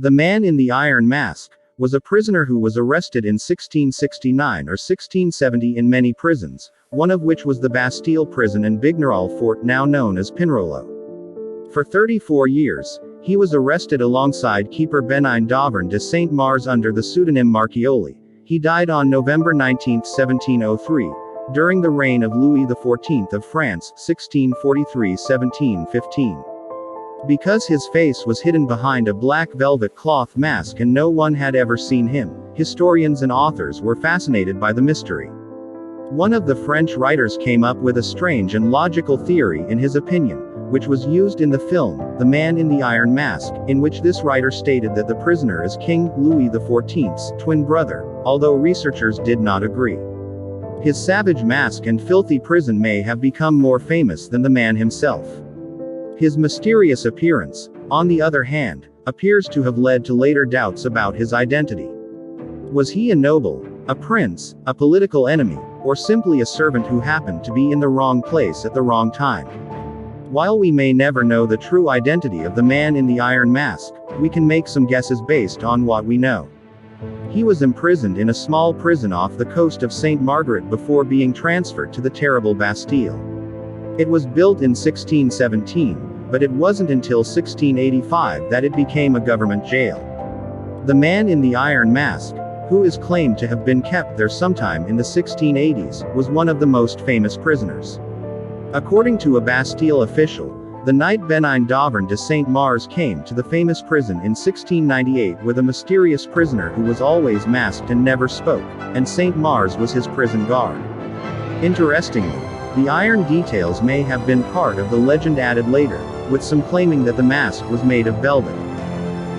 The Man in the Iron Mask was a prisoner who was arrested in 1669 or 1670 in many prisons, one of which was the Bastille prison and Bignerol fort now known as Pinrolo. For 34 years, he was arrested alongside keeper Benin d'Auvergne de Saint-Mars under the pseudonym Marchioli. He died on November 19, 1703, during the reign of Louis XIV of France, 1643–1715. Because his face was hidden behind a black velvet cloth mask and no one had ever seen him, historians and authors were fascinated by the mystery. One of the French writers came up with a strange and logical theory in his opinion, which was used in the film, The Man in the Iron Mask, in which this writer stated that the prisoner is King Louis XIV's twin brother, although researchers did not agree. His savage mask and filthy prison may have become more famous than the man himself. His mysterious appearance, on the other hand, appears to have led to later doubts about his identity. Was he a noble, a prince, a political enemy, or simply a servant who happened to be in the wrong place at the wrong time? While we may never know the true identity of the Man in the Iron Mask, we can make some guesses based on what we know. He was imprisoned in a small prison off the coast of St. Margaret before being transferred to the terrible Bastille. It was built in 1617, but it wasn't until 1685 that it became a government jail. The Man in the Iron Mask, who is claimed to have been kept there sometime in the 1680s, was one of the most famous prisoners. According to a Bastille official, the night Benin d'Auvergne de Saint-Mars came to the famous prison in 1698 with a mysterious prisoner who was always masked and never spoke, and Saint-Mars was his prison guard. Interestingly, the iron details may have been part of the legend added later, with some claiming that the mask was made of velvet.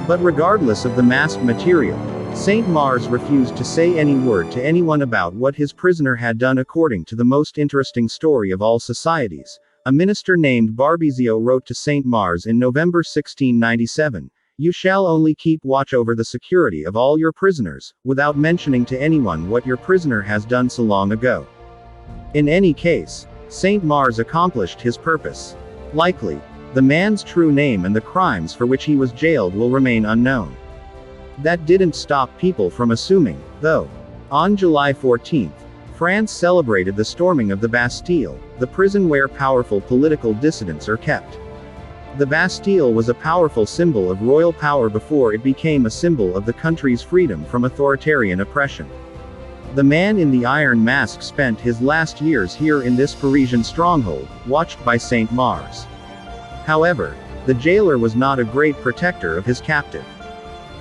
But regardless of the mask material, Saint-Mars refused to say any word to anyone about what his prisoner had done. According to the most interesting story of all societies, a minister named Barbizio wrote to Saint-Mars in November 1697, "You shall only keep watch over the security of all your prisoners, without mentioning to anyone what your prisoner has done so long ago." In any case, Saint-Mars accomplished his purpose. Likely, the man's true name and the crimes for which he was jailed will remain unknown. That didn't stop people from assuming, though. On July 14, France celebrated the storming of the Bastille, the prison where powerful political dissidents are kept. The Bastille was a powerful symbol of royal power before it became a symbol of the country's freedom from authoritarian oppression. The Man in the Iron Mask spent his last years here in this Parisian stronghold, watched by Saint-Mars. However, the jailer was not a great protector of his captive.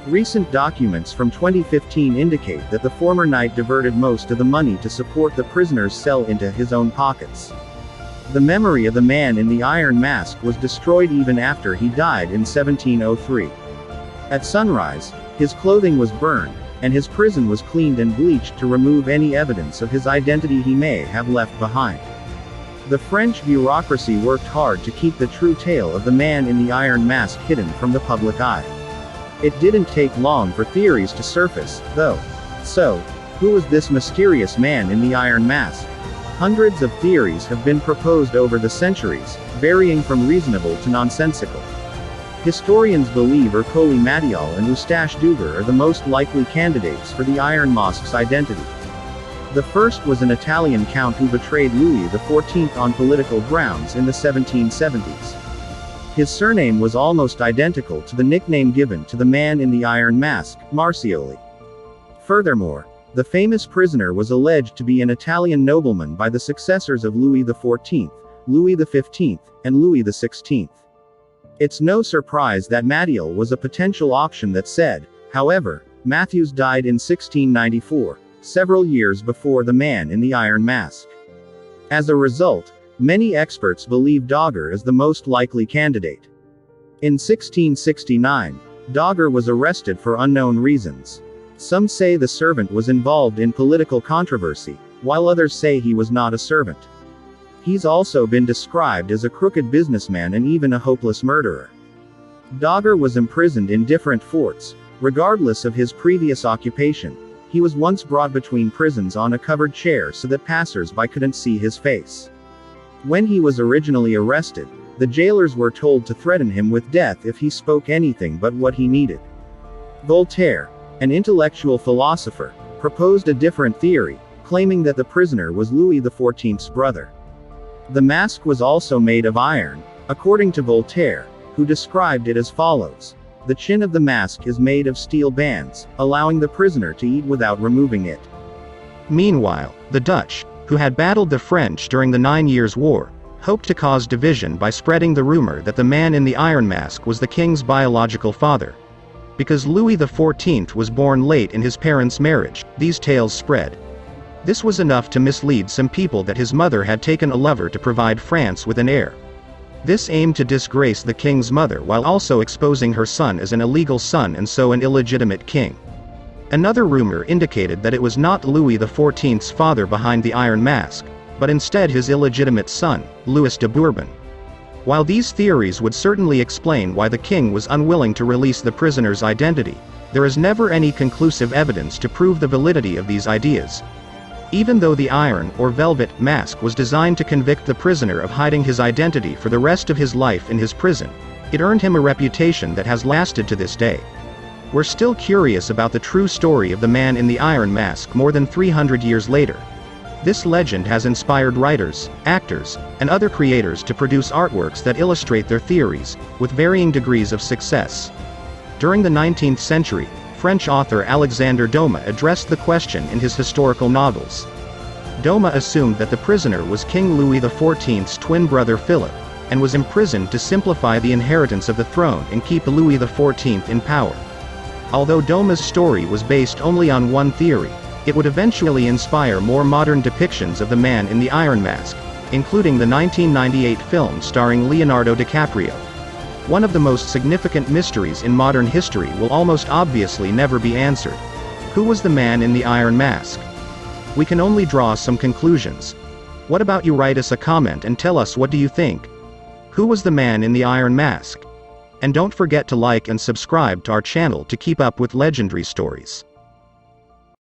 Recent documents from 2015 indicate that the former knight diverted most of the money to support the prisoner's cell into his own pockets. The memory of the Man in the Iron Mask was destroyed even after he died in 1703. At sunrise, his clothing was burned, and his prison was cleaned and bleached to remove any evidence of his identity he may have left behind. The French bureaucracy worked hard to keep the true tale of the Man in the Iron Mask hidden from the public eye. It didn't take long for theories to surface, though. So, who was this mysterious Man in the Iron Mask? Hundreds of theories have been proposed over the centuries, varying from reasonable to nonsensical. Historians believe Ercole Mattiol and Eustache Dugar are the most likely candidates for the Iron Mask's identity. The first was an Italian count who betrayed Louis XIV on political grounds in the 1770s. His surname was almost identical to the nickname given to the Man in the Iron Mask, Marchioli. Furthermore, the famous prisoner was alleged to be an Italian nobleman by the successors of Louis XIV, Louis XV, and Louis XVI. It's no surprise that Mattiol was a potential option. That said, however, Matthews died in 1694, several years before the Man in the Iron Mask. As a result, many experts believe Dogger is the most likely candidate. In 1669, Dogger was arrested for unknown reasons. Some say the servant was involved in political controversy, while others say he was not a servant. He's also been described as a crooked businessman and even a hopeless murderer. Dogger was imprisoned in different forts, regardless of his previous occupation. He was once brought between prisons on a covered chair so that passers-by couldn't see his face. When he was originally arrested, the jailers were told to threaten him with death if he spoke anything but what he needed. Voltaire, an intellectual philosopher, proposed a different theory, claiming that the prisoner was Louis XIV's brother. The mask was also made of iron, according to Voltaire, who described it as follows. The chin of the mask is made of steel bands, allowing the prisoner to eat without removing it. Meanwhile, the Dutch, who had battled the French during the 9 Years' War, hoped to cause division by spreading the rumor that the man in the iron mask was the king's biological father. Because Louis XIV was born late in his parents' marriage, these tales spread. This was enough to mislead some people that his mother had taken a lover to provide France with an heir. This aimed to disgrace the king's mother while also exposing her son as an illegal son and so an illegitimate king. Another rumor indicated that it was not Louis XIV's father behind the iron mask, but instead his illegitimate son, Louis de Bourbon. While these theories would certainly explain why the king was unwilling to release the prisoner's identity, there is never any conclusive evidence to prove the validity of these ideas. Even though the iron or velvet mask was designed to convict the prisoner of hiding his identity for the rest of his life in his prison, it earned him a reputation that has lasted to this day. We're still curious about the true story of the man in the iron mask more than 300 years later. This legend has inspired writers, actors, and other creators to produce artworks that illustrate their theories, with varying degrees of success. During the 19th century, French author Alexandre Dumas addressed the question in his historical novels. Dumas assumed that the prisoner was King Louis XIV's twin brother Philip, and was imprisoned to simplify the inheritance of the throne and keep Louis XIV in power. Although Dumas' story was based only on one theory, it would eventually inspire more modern depictions of the man in the iron mask, including the 1998 film starring Leonardo DiCaprio. One of the most significant mysteries in modern history will almost obviously never be answered. Who was the man in the iron mask? We can only draw some conclusions. What about you? Write us a comment and tell us what do you think? Who was the man in the iron mask? And don't forget to like and subscribe to our channel to keep up with legendary stories.